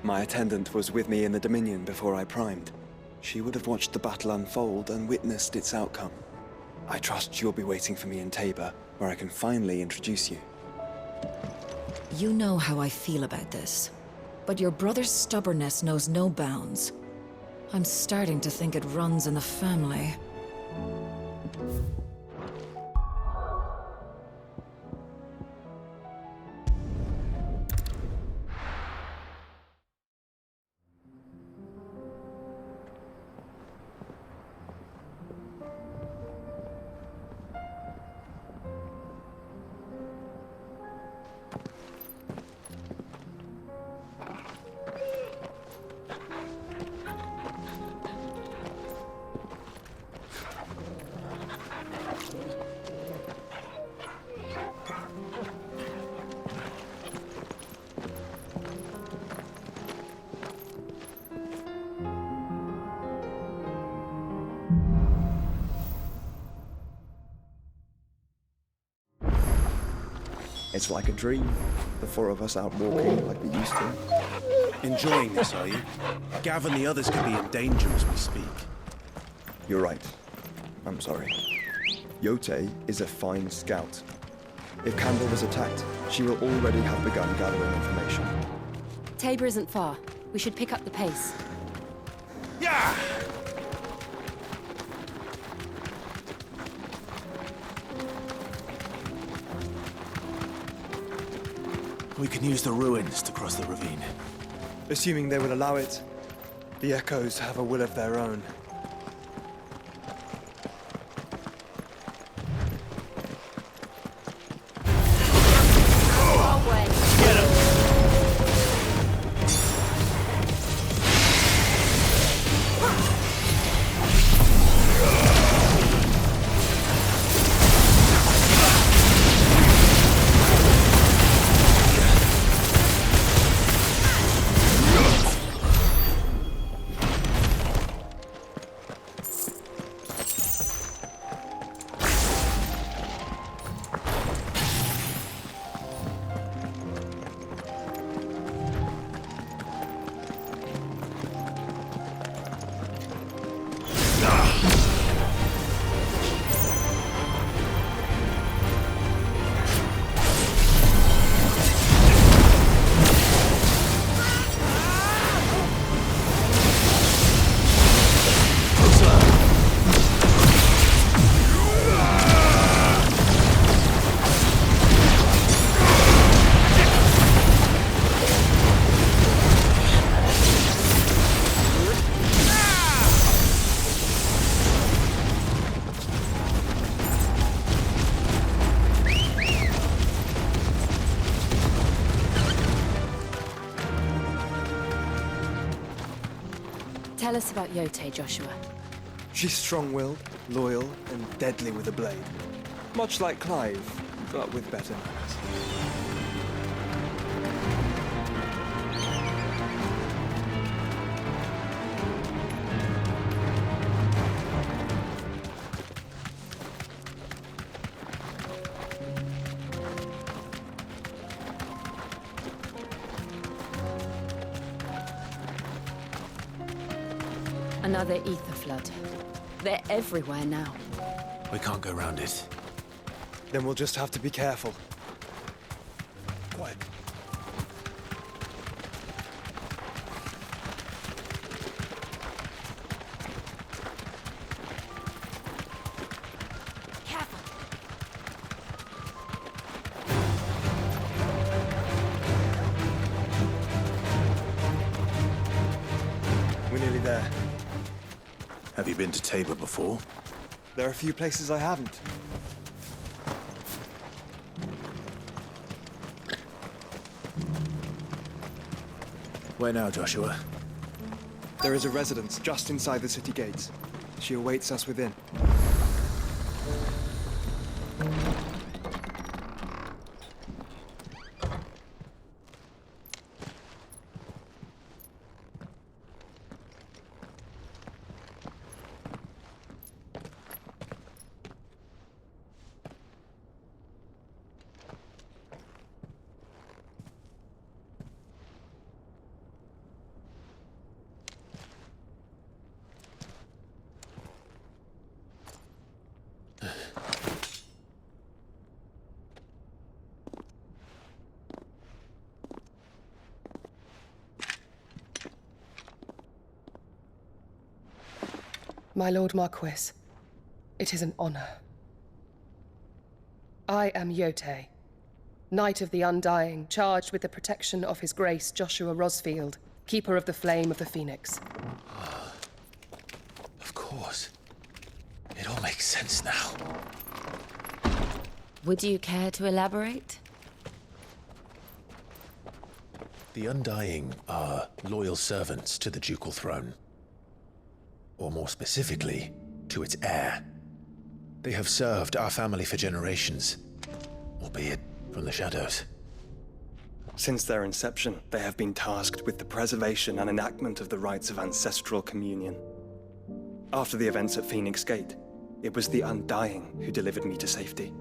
My attendant was with me in the Dominion before I primed. She would have watched the battle unfold and witnessed its outcome. I trust you'll be waiting for me in Tabor, where I can finally introduce you. You know how I feel about this, but your brother's stubbornness knows no bounds. I'm starting to think it runs in the family. It's like a dream. The four of us out walking like we used to. Enjoying this, are you? Gav and the others could be in danger as we speak. You're right. I'm sorry. Yote is a fine scout. If Campbell was attacked, she will already have begun gathering information. Tabor isn't far. We should pick up the pace. Yeah! We can use the ruins to cross the ravine. Assuming they will allow it, the Echoes have a will of their own. Tell us about Yote, Joshua. She's strong-willed, loyal, and deadly with a blade. Much like Clive, but with better manners. Another ether flood. They're everywhere now. We can't go around it. Then we'll just have to be careful. Quiet. Careful. We're nearly there. Have you been to Tabor before? There are a few places I haven't. Where now, Joshua? There is a residence just inside the city gates. She awaits us within. My Lord Marquis, it is an honor. I am Yote, Knight of the Undying, charged with the protection of His Grace Joshua Rosfield, Keeper of the Flame of the Phoenix. Of course. It all makes sense now. Would you care to elaborate? The Undying are loyal servants to the ducal throne. Or more specifically, to its heir. They have served our family for generations, albeit from the shadows. Since their inception, they have been tasked with the preservation and enactment of the rites of ancestral communion. After the events at Phoenix Gate, it was the Undying who delivered me to safety.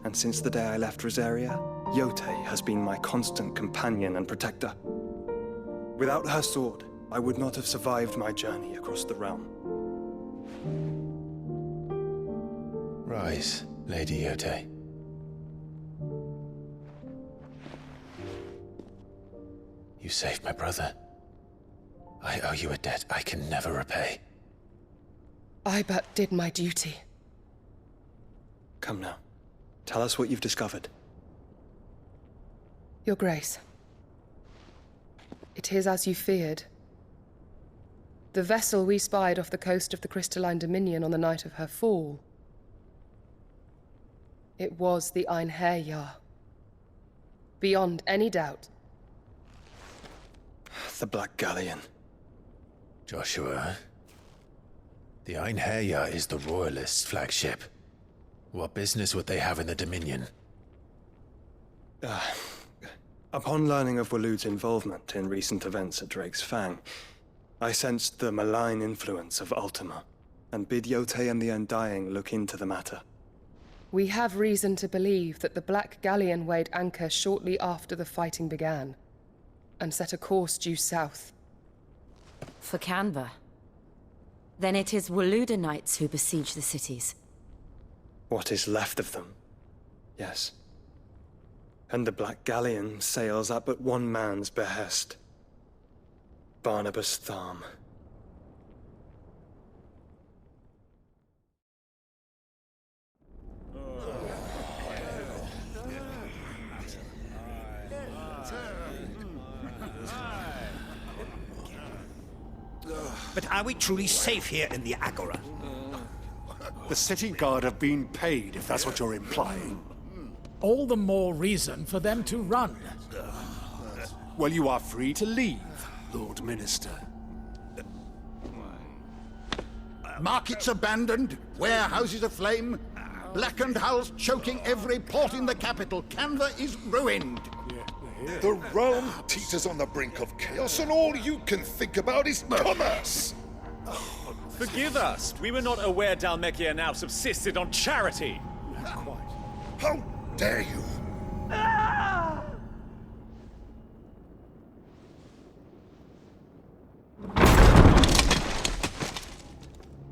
And since the day I left Rosaria, Yote has been my constant companion and protector. Without her sword, I would not have survived my journey across the realm. Rise, Lady Yote. You saved my brother. I owe you a debt I can never repay. I but did my duty. Come now. Tell us what you've discovered. Your Grace. It is as you feared. The vessel we spied off the coast of the Crystalline Dominion on the night of her fall. It was the Einherjar. Beyond any doubt. The Black Galleon. Joshua, the Einherjar is the Royalists' flagship. What business would they have in the Dominion? Upon learning of Waloed's involvement in recent events at Drake's Fang, I sensed the malign influence of Ultima, and bid Yote and the Undying look into the matter. We have reason to believe that the Black Galleon weighed anchor shortly after the fighting began, and set a course due south. For Canva. Then it is Waloed knights who besiege the cities. What is left of them, yes. And the Black Galleon sails at but one man's behest. Barnabas Tharm. But are we truly safe here in the Agora? The city guard have been paid, if that's what you're implying. All the more reason for them to run. Well, you are free to leave, Lord Minister. Markets abandoned, warehouses aflame, blackened hulls choking every port in the capital. Canva is ruined. The realm teeters on the brink of chaos, and all you can think about is commerce! Forgive us! We were not aware Dhalmekia now subsisted on charity! How dare you!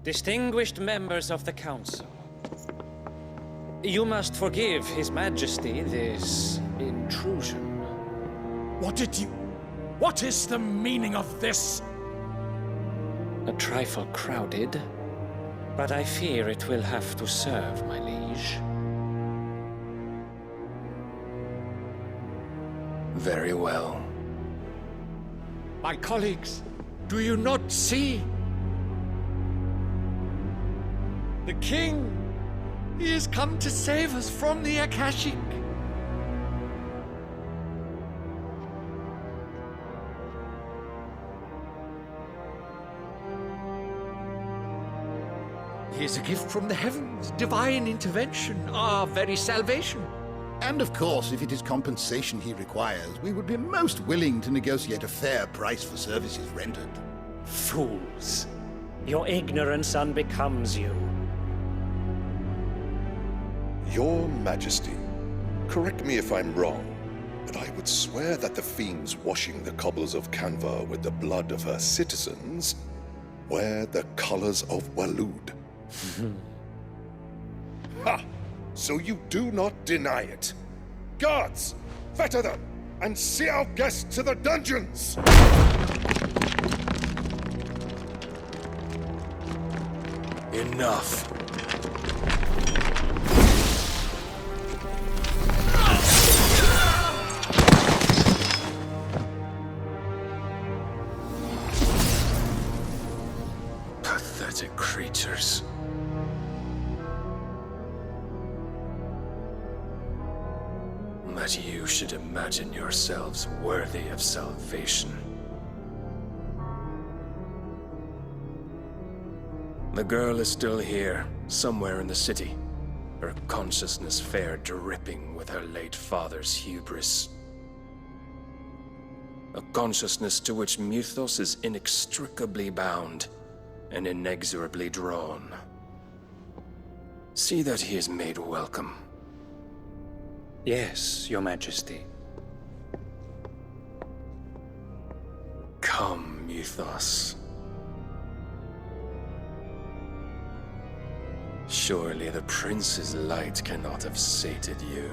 Distinguished members of the Council, you must forgive His Majesty this intrusion. What is the meaning of this? A trifle crowded, but I fear it will have to serve, my liege. Very well. My colleagues, do you not see? The King! He has come to save us from the Akashic! He is a gift from the heavens, divine intervention, our very salvation. And of course, if it is compensation he requires, we would be most willing to negotiate a fair price for services rendered. Fools! Your ignorance unbecomes you. Your Majesty, correct me if I'm wrong, but I would swear that the fiends washing the cobbles of Canva with the blood of her citizens wear the colors of Waloed. Ha! So you do not deny it. Guards, fetter them, and see our guests to the dungeons! Enough. Pathetic creatures. That you should imagine yourselves worthy of salvation. The girl is still here, somewhere in the city. Her consciousness fair dripping with her late father's hubris. A consciousness to which Mythos is inextricably bound and inexorably drawn. See that he is made welcome. Yes, Your Majesty. Come, Mythos. Surely the prince's light cannot have sated you.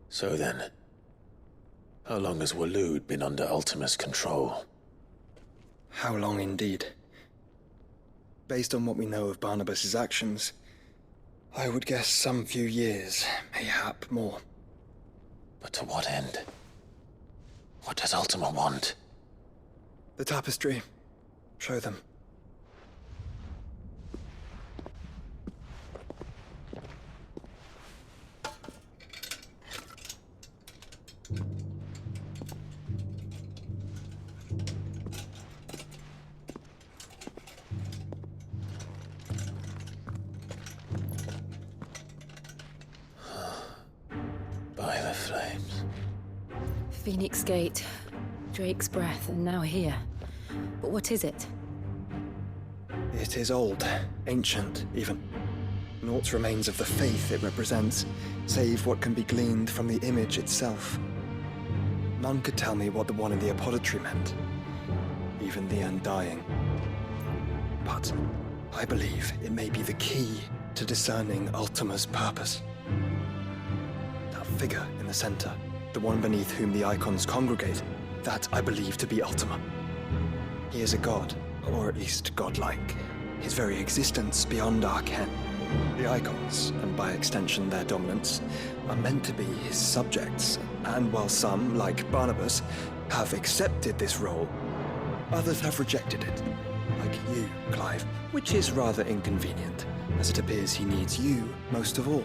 So then, how long has Waloed been under Ultima's control? How long indeed? Based on what we know of Barnabas's actions, I would guess some few years, mayhap more. But to what end? What does Ultima want? The tapestry. Show them. By the flames. Phoenix Gate, Drake's Breath, and now here. But what is it? It is old, ancient, even. Naught remains of the faith it represents, save what can be gleaned from the image itself. None could tell me what the one in the apothecary meant, even the Undying. But I believe it may be the key to discerning Ultima's purpose. That figure in the center, the one beneath whom the icons congregate, that I believe to be Ultima. He is a god, or at least godlike, his very existence beyond our ken. The icons, and by extension their dominants, are meant to be his subjects, and while some, like Barnabas, have accepted this role, others have rejected it, like you, Clive, which is rather inconvenient, as it appears he needs you most of all.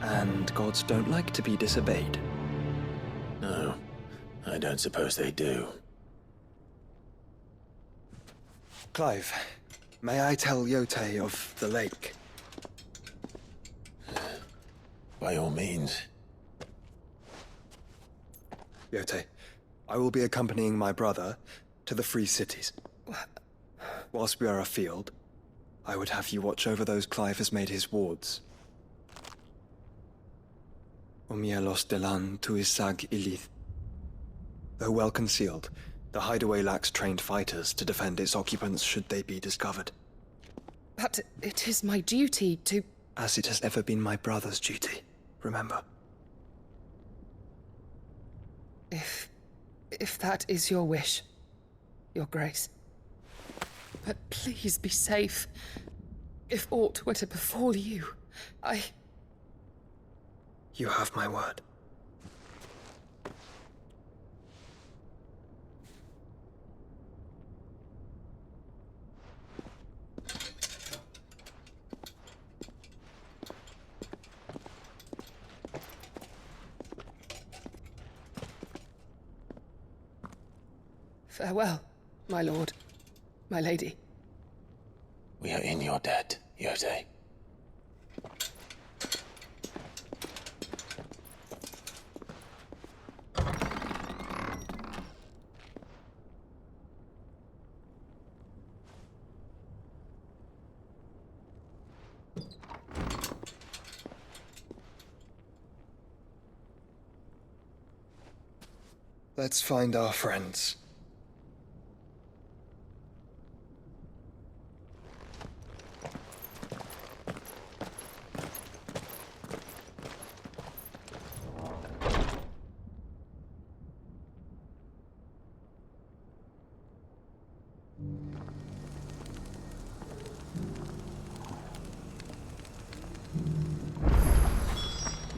And gods don't like to be disobeyed. No, I don't suppose they do. Clive, may I tell Yote of the lake? By all means. Yote, I will be accompanying my brother to the Free Cities. Whilst we are afield, I would have you watch over those Clive has made his wards. Omielos delan tuisag ilith. Though well concealed, the hideaway lacks trained fighters to defend its occupants should they be discovered. But it is my duty to... As it has ever been my brother's duty, remember. If that is your wish, Your Grace. But please be safe. If aught were to befall you, You have my word. Farewell, my lord, my lady. We are in your debt, Yote. Let's find our friends.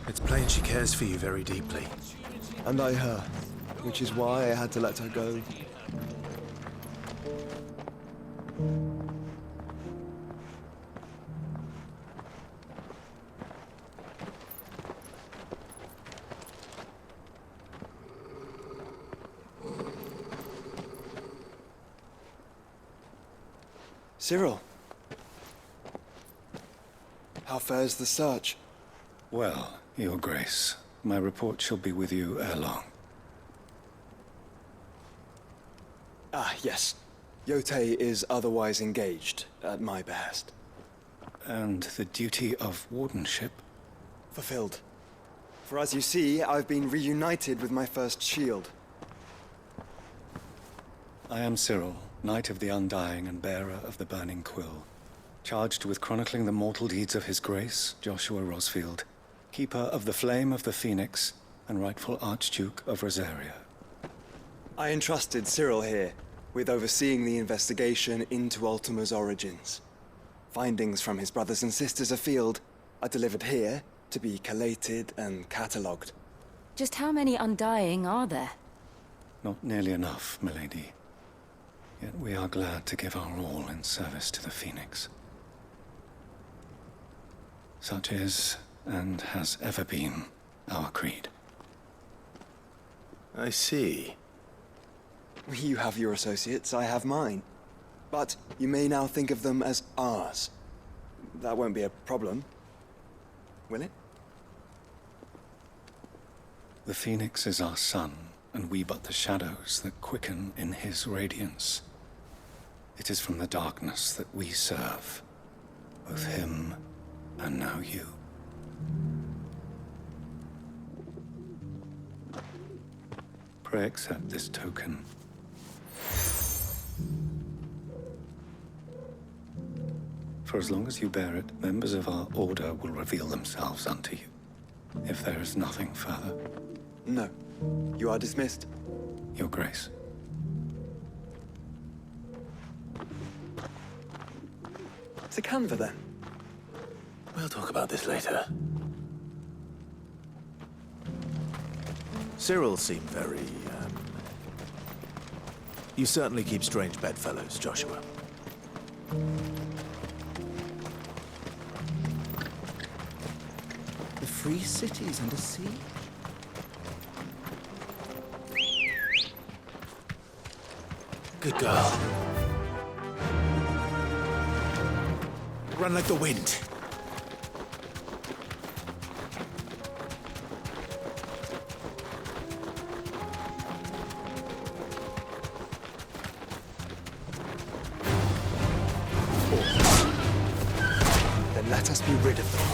It's plain she cares for you very deeply. And I her, which is why I had to let her go. Cyril. How fares the search? Well, Your Grace, my report shall be with you ere long. Ah, yes. Yotei is otherwise engaged, at my behest. And the duty of wardenship? Fulfilled. For as you see, I've been reunited with my first shield. I am Cyril, Knight of the Undying and bearer of the Burning Quill, charged with chronicling the mortal deeds of His Grace, Joshua Rosfield, Keeper of the Flame of the Phoenix, and rightful Archduke of Rosaria. I entrusted Cyril here with overseeing the investigation into Ultima's origins. Findings from his brothers and sisters afield are delivered here to be collated and catalogued. Just how many Undying are there? Not nearly enough, milady. Yet we are glad to give our all in service to the Phoenix. Such is, and has ever been, our creed. I see. You have your associates, I have mine. But you may now think of them as ours. That won't be a problem, will it? The Phoenix is our sun, and we but the shadows that quicken in his radiance. It is from the darkness that we serve, both him and now you. Pray accept this token. For as long as you bear it, members of our order will reveal themselves unto you. If there is nothing further. No. You are dismissed. Your Grace. To Canva, then. We'll talk about this later. Cyril seemed very, You certainly keep strange bedfellows, Joshua. The free city's under siege. Good girl. Run like the wind. Then let us be rid of them.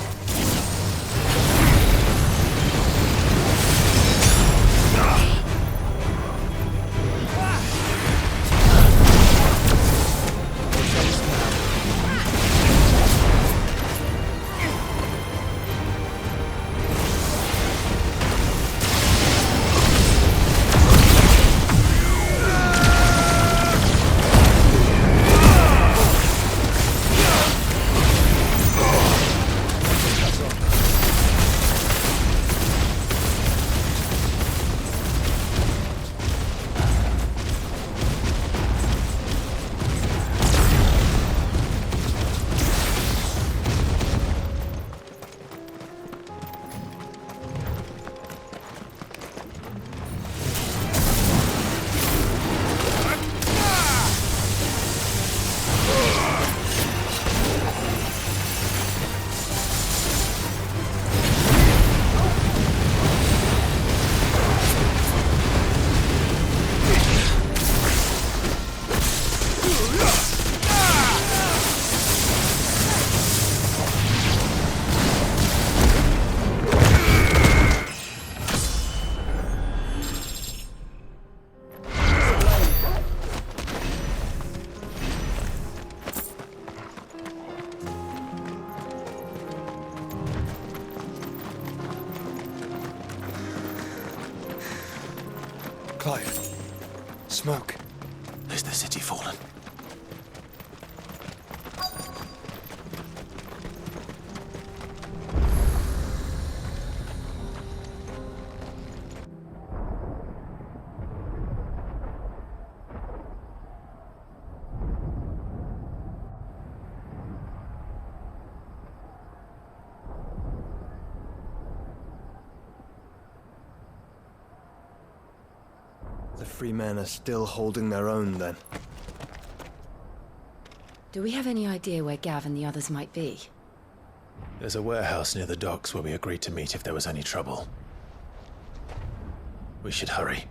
Clive. Smoke. Is the city fallen? The free men are still holding their own, then. Do we have any idea where Gav and the others might be? There's a warehouse near the docks where we agreed to meet if there was any trouble. We should hurry.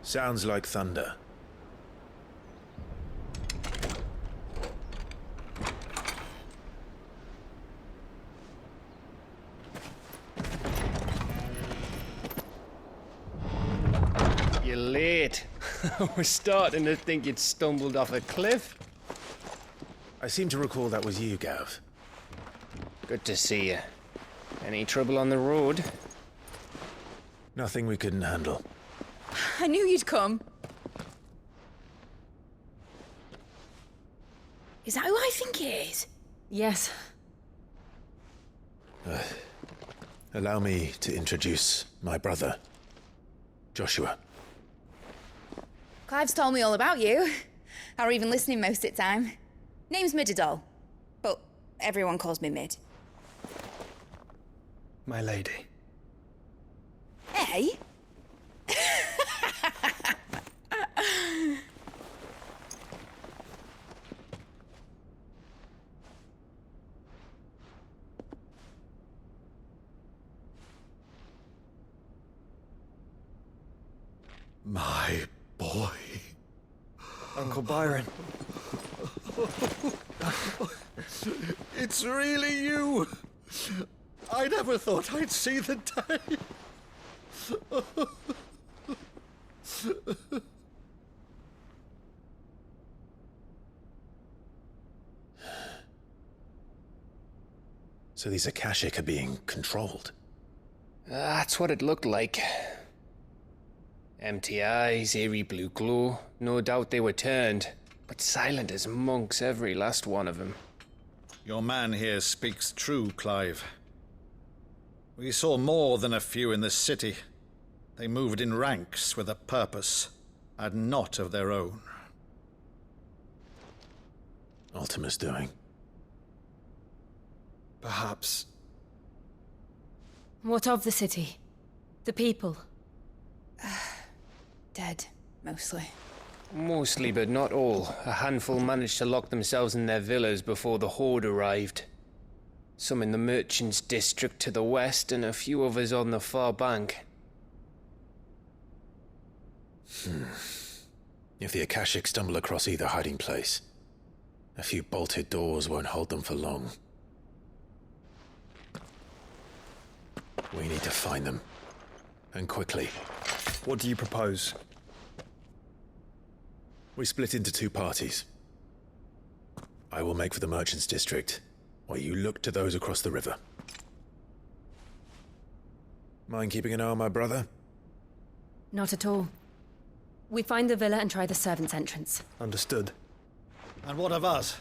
Sounds like thunder. You're late. We're starting to think you'd stumbled off a cliff. I seem to recall that was you, Gav. Good to see you. Any trouble on the road? Nothing we couldn't handle. I knew you'd come. Is that who I think it is? Yes. Allow me to introduce my brother, Joshua. Clive's told me all about you. Or even listening most of the time. Name's Midadol, but everyone calls me Mid. My lady. Hey? My boy. Uncle Byron. It's really you. I never thought I'd see the day. So these Akashic are being controlled? That's what it looked like. Empty eyes, eerie blue glow. No doubt they were turned, but silent as monks, every last one of them. Your man here speaks true, Clive. We saw more than a few in the city. They moved in ranks with a purpose, and not of their own. Ultima's doing. Perhaps. What of the city? The people? Dead, mostly. Mostly, but not all. A handful managed to lock themselves in their villas before the Horde arrived. Some in the Merchants' District to the west, and a few others on the far bank. If the Akashic stumble across either hiding place, a few bolted doors won't hold them for long. We need to find them. And quickly. What do you propose? We split into two parties. I will make for the Merchants' District, while you look to those across the river. Mind keeping an eye on my brother? Not at all. We find the villa and try the servants' entrance. Understood. And what of us?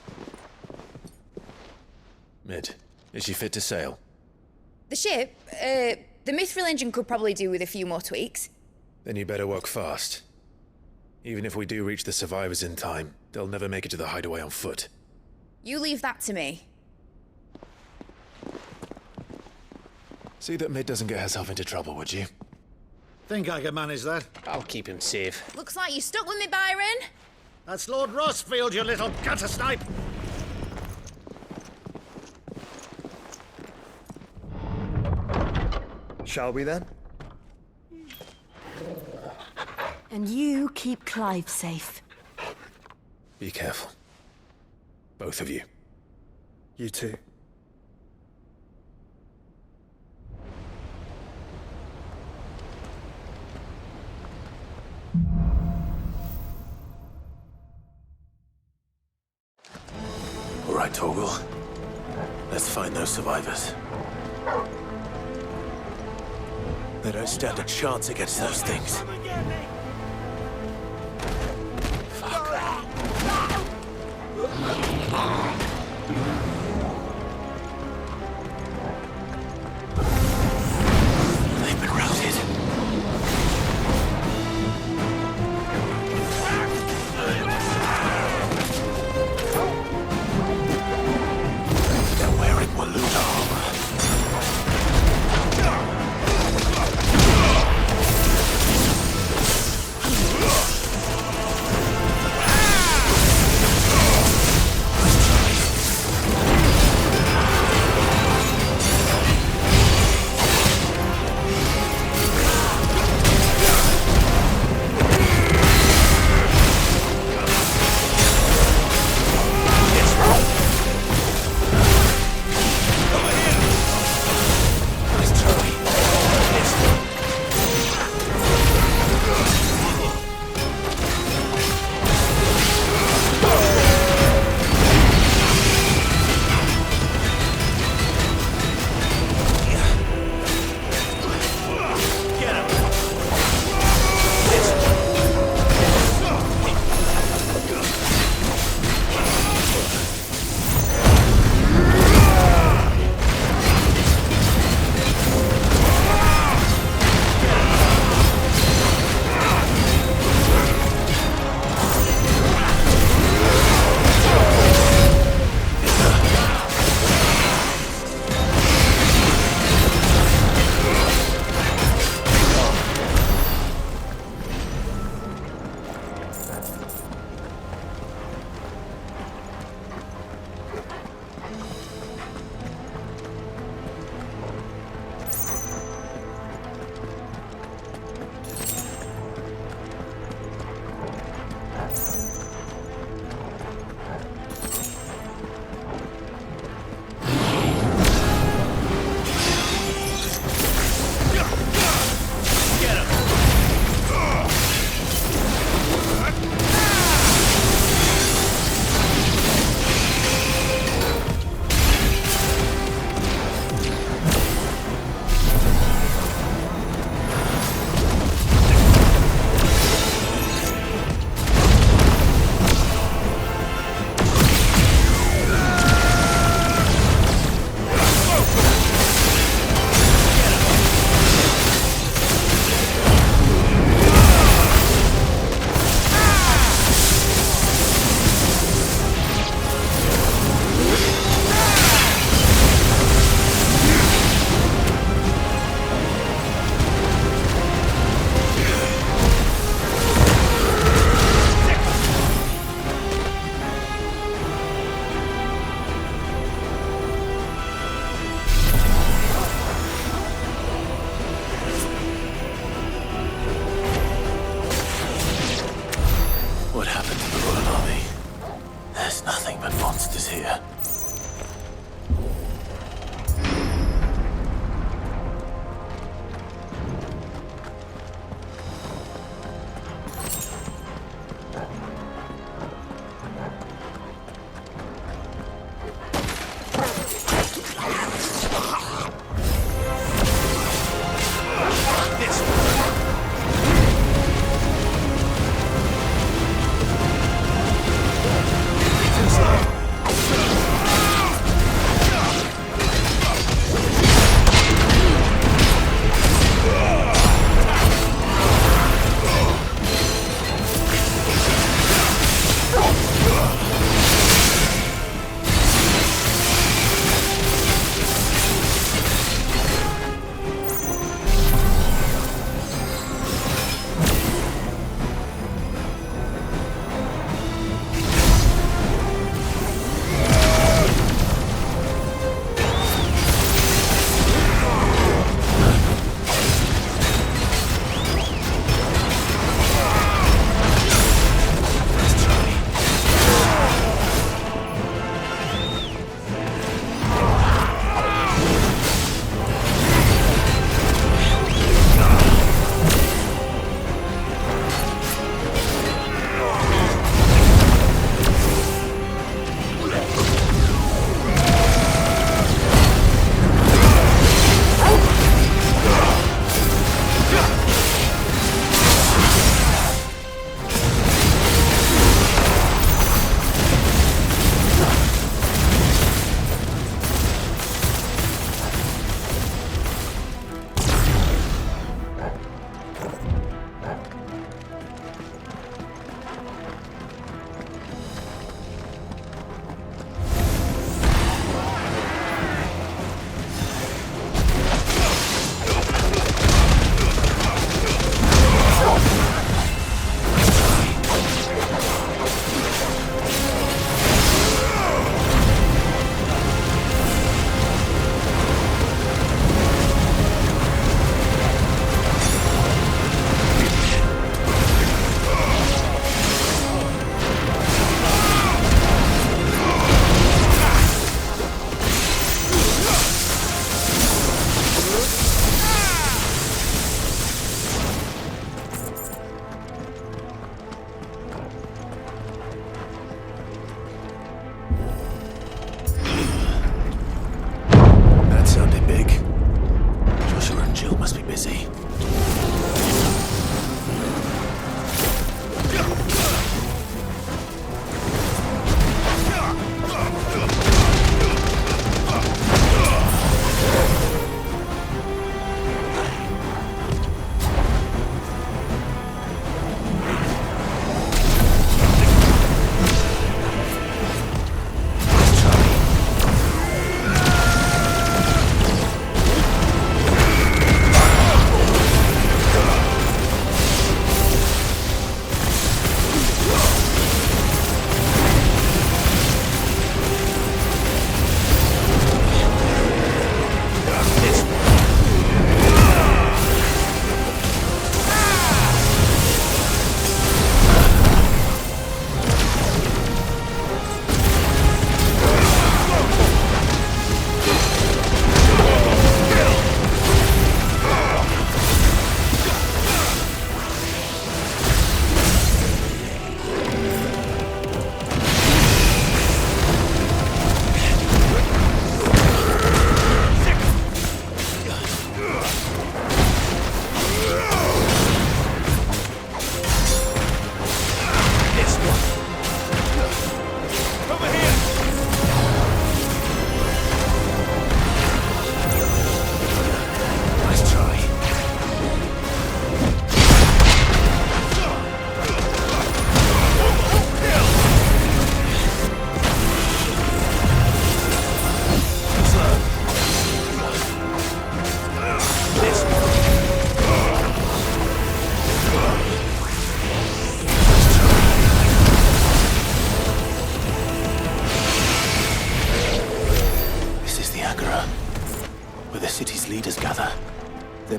Mid, is she fit to sail? The ship, the Mithril engine could probably do with a few more tweaks. Then you better work fast. Even if we do reach the survivors in time, they'll never make it to the hideaway on foot. You leave that to me. See that Mid doesn't get herself into trouble, would you? Think I can manage that? I'll keep him safe. Looks like you stuck with me, Byron. That's Lord Rossfield, you little gutter snipe! Shall we then? And you keep Clive safe. Be careful. Both of you. You too. All right, Torgal. Let's find those survivors. They don't stand a chance against those things. They've been routed. They're wearing Waluda armor. here. Too slow.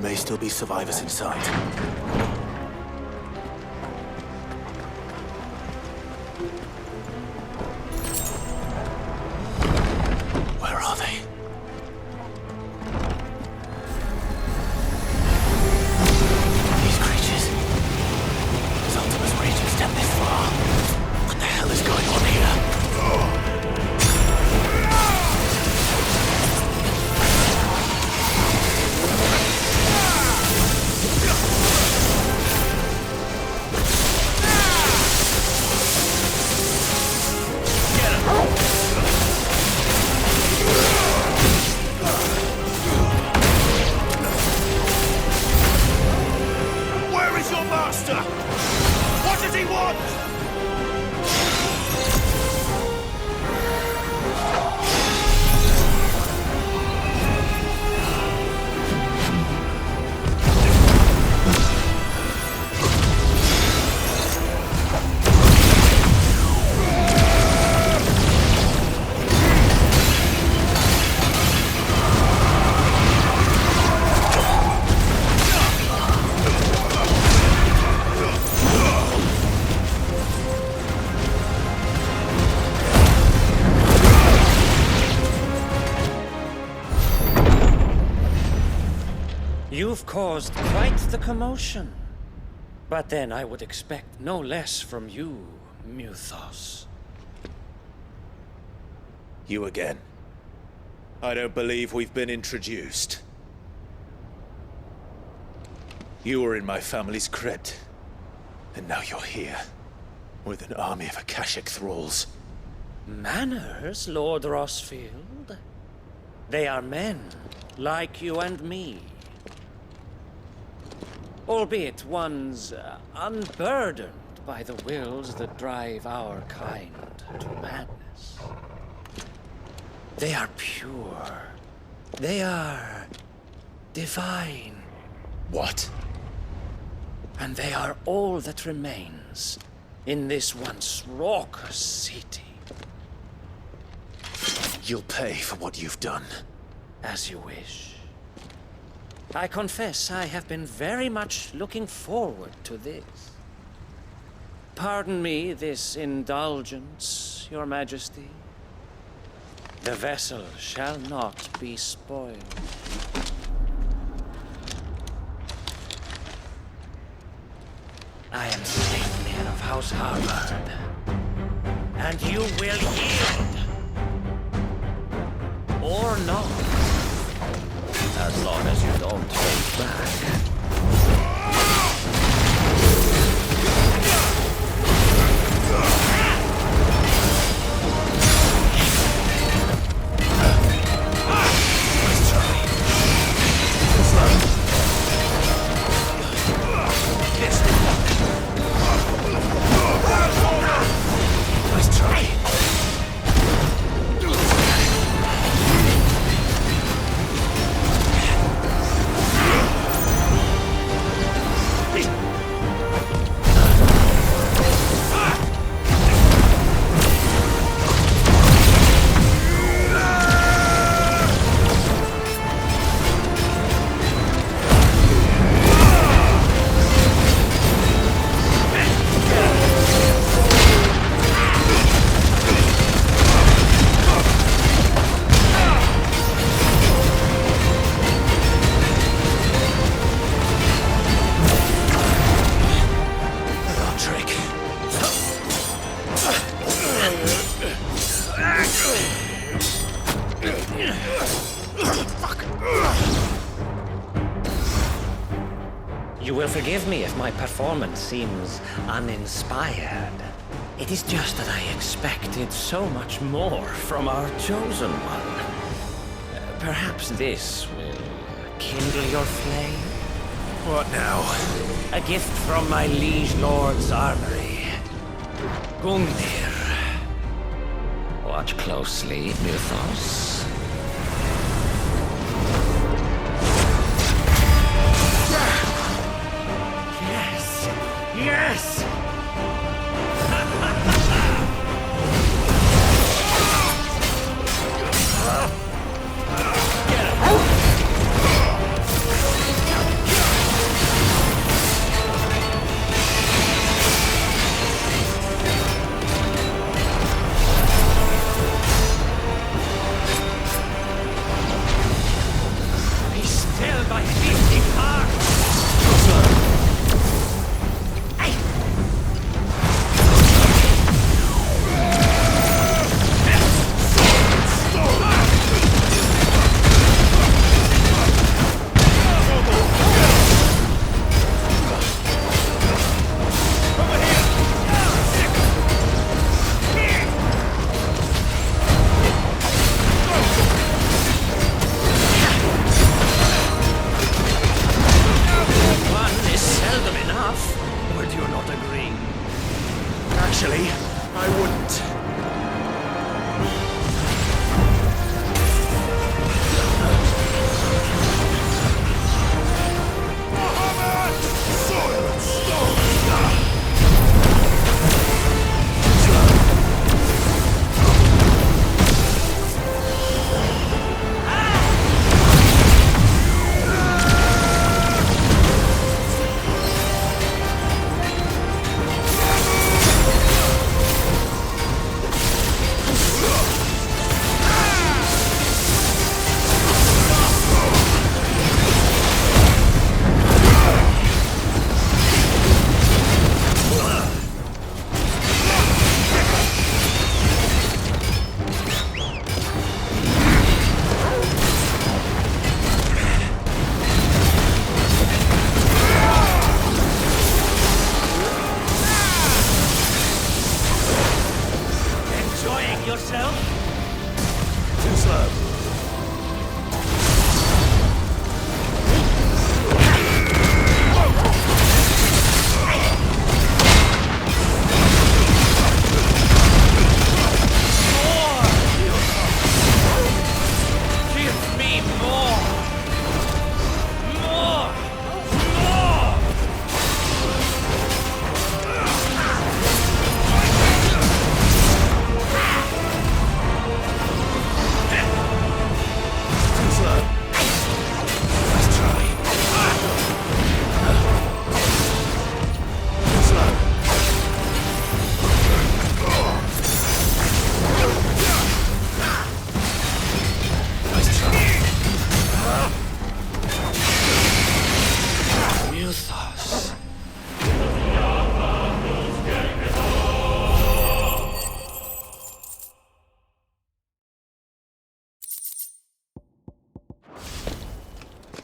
There may still be survivors inside. Where are they? These creatures. Zolta's reach extend this far. What the hell is going on here? Where is your master? What does he want? You've caused quite the commotion. But then I would expect no less from you, Muthos. You again. I don't believe we've been introduced. You were in my family's crypt. And now you're here. With an army of Akashic thralls. Manners, Lord Rosfield? They are men, like you and me. Albeit ones unburdened by the wills that drive our kind to madness. They are pure. They are divine. What? And they are all that remains in this once raucous city. You'll pay for what you've done. As you wish. I confess I have been very much looking forward to this. Pardon me this indulgence, Your Majesty. The vessel shall not be spoiled. I am Sleipnir of House Harvard, and you will yield. Or not. As long as you don't hold back. Nice try. You will forgive me if my performance seems uninspired. It is just that I expected so much more from our chosen one. Perhaps this will kindle your flame? What now? A gift from my liege lord's armory. Gungnir. Watch closely, Muthos. Yes! Actually, I wouldn't.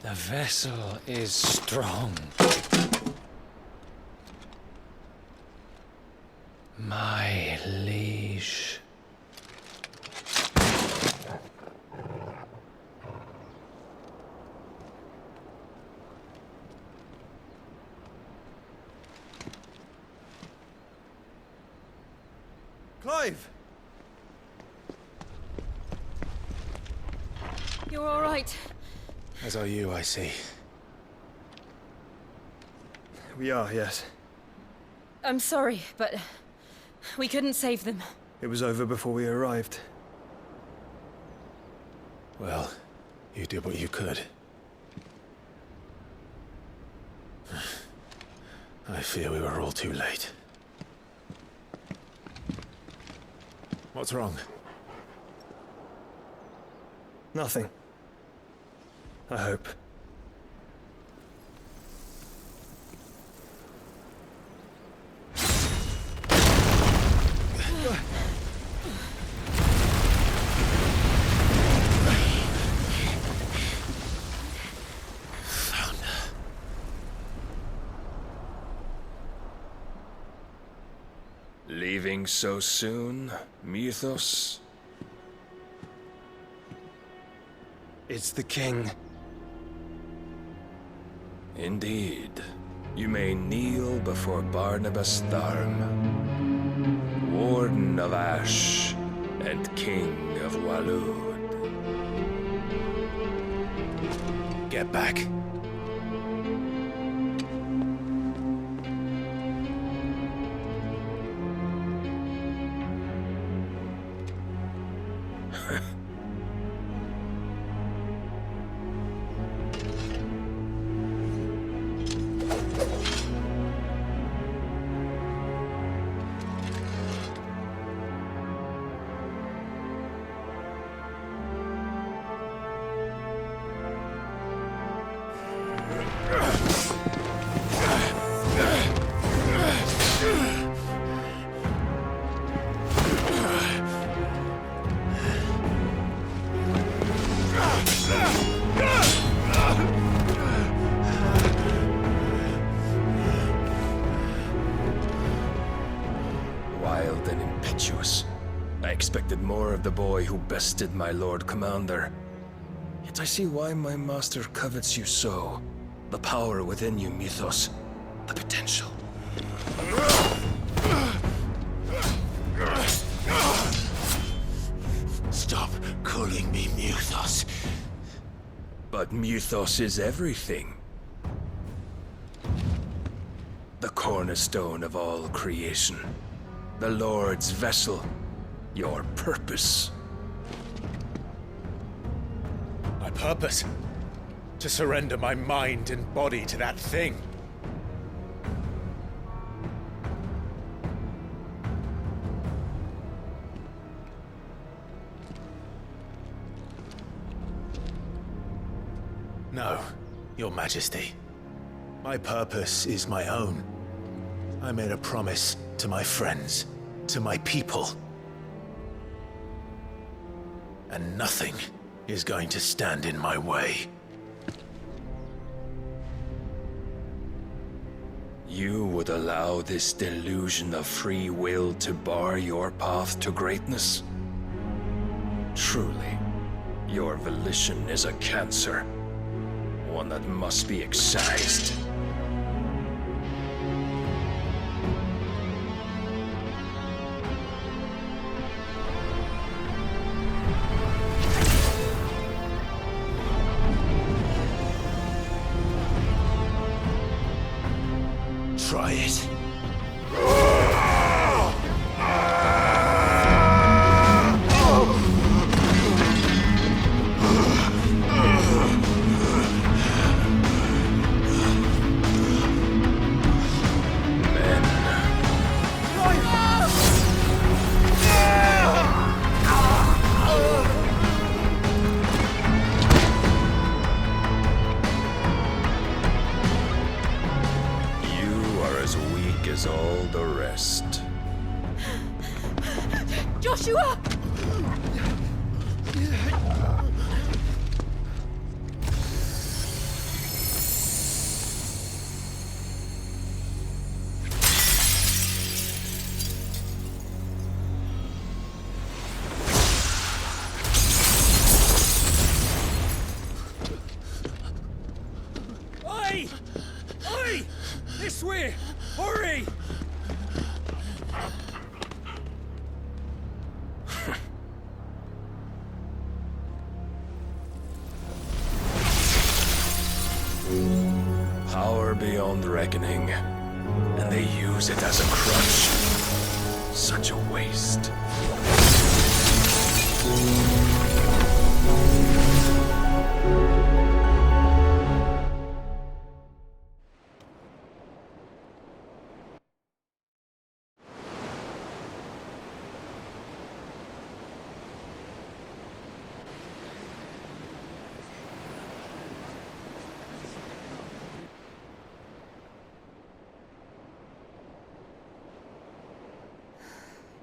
The vessel is strong. My liege. Clive! You're all right. As are you, I see. We are, yes. I'm sorry, but we couldn't save them. It was over before we arrived. Well, you did what you could. I fear we were all too late. What's wrong? Nothing. I hope. Leaving so soon, Mythos? It's the king. Indeed. You may kneel before Barnabas Tharm, Warden of Ash and King of Waloed. Get back. Wild and impetuous. I expected more of the boy who bested my Lord Commander. Yet I see why my master covets you so. The power within you, Mythos. The potential. But mythos is everything. The cornerstone of all creation. The Lord's vessel. Your purpose. My purpose? To surrender my mind and body to that thing. No, Your Majesty. My purpose is my own. I made a promise to my friends, to my people. And nothing is going to stand in my way. You would allow this delusion of free will to bar your path to greatness? Truly, your volition is a cancer. One that must be excised. Try it. As all the rest. Joshua! Oi! Oi! This way! Hurry! Power beyond reckoning, and they use it as a crutch. Such a waste.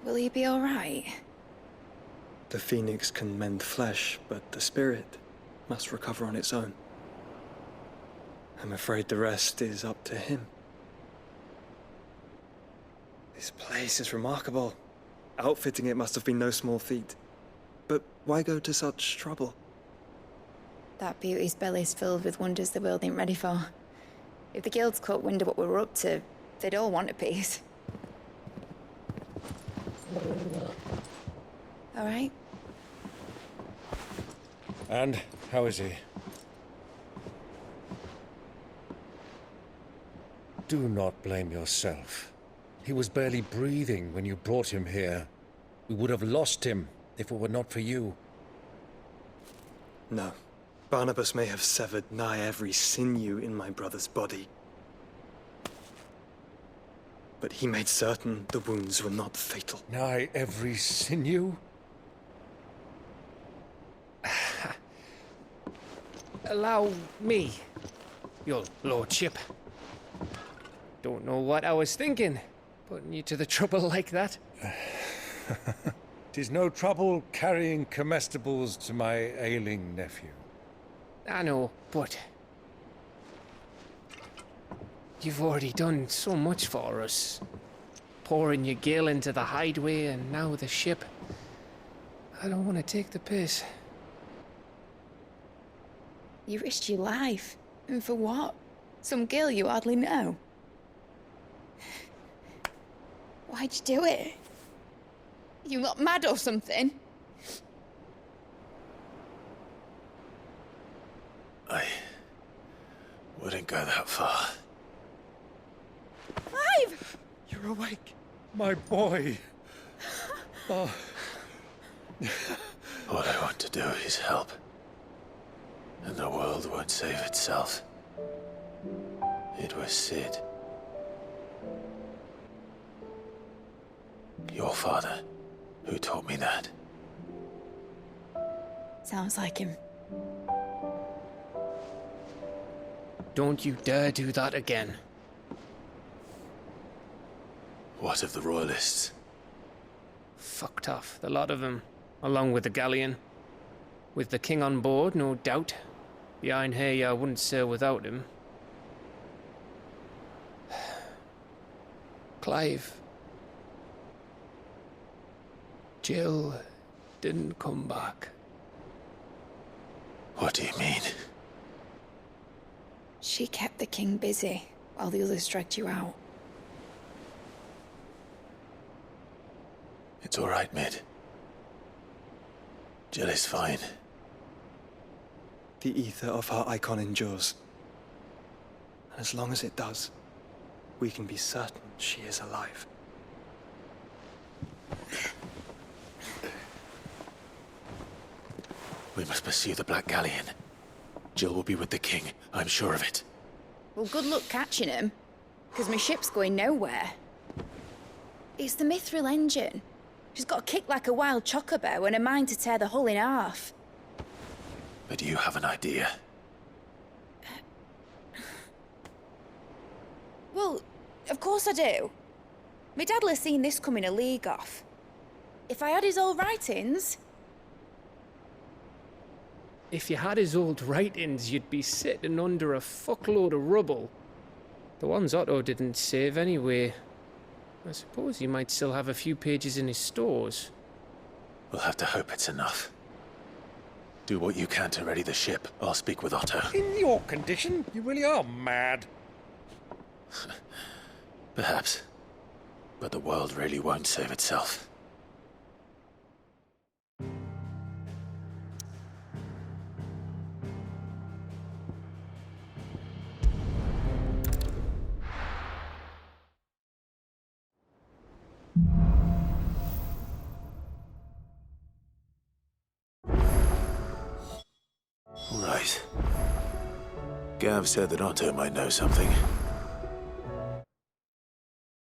Will he be all right? The phoenix can mend flesh, but the spirit must recover on its own. I'm afraid the rest is up to him. This place is remarkable. Outfitting it must have been no small feat. But why go to such trouble? That beauty's belly's filled with wonders the world ain't ready for. If the guilds caught wind of what we were up to, they'd all want a piece. All right? And how is he? Do not blame yourself. He was barely breathing when you brought him here. We would have lost him if it were not for you. No. Barnabas may have severed nigh every sinew in my brother's body. But he made certain the wounds were not fatal. Nigh every sinew? Allow me, your lordship. Don't know what I was thinking, putting you to the trouble like that. 'Tis no trouble carrying comestibles to my ailing nephew. I know, but you've already done so much for us. Pouring your gil into the hideaway and now the ship. I don't want to take the piss. You risked your life. And for what? Some girl you hardly know. Why'd you do it? You not mad or something? wouldn't go that far. Clive! You're awake. My boy. Oh. All I want to do is help. And the world won't save itself. It was Sid. Your father, who taught me that. Sounds like him. Don't you dare do that again. What of the Royalists? Fucked off, the lot of them, along with the galleon. With the king on board, no doubt. The Iron Hair wouldn't sail without him. Clive. Jill didn't come back. What do you mean? She kept the king busy while the others dragged you out. It's all right, Mid. Jill is fine. The ether of her icon endures. And as long as it does, we can be certain she is alive. We must pursue the Black Galleon. Jill will be with the king, I'm sure of it. Well, good luck catching him, because my ship's going nowhere. It's the Mithril engine. She's got a kick like a wild chocobo and a mind to tear the hull in half. But you have an idea. Well, of course I do. My dad'll have seen this coming a league off. If I had his old writings... If you had his old writings, you'd be sitting under a fuckload of rubble. The ones Otto didn't save anyway. I suppose he might still have a few pages in his stores. We'll have to hope it's enough. Do what you can to ready the ship. I'll speak with Otto. In your condition, you really are mad. Perhaps. But the world really won't save itself. Right. Gav said that Otto might know something.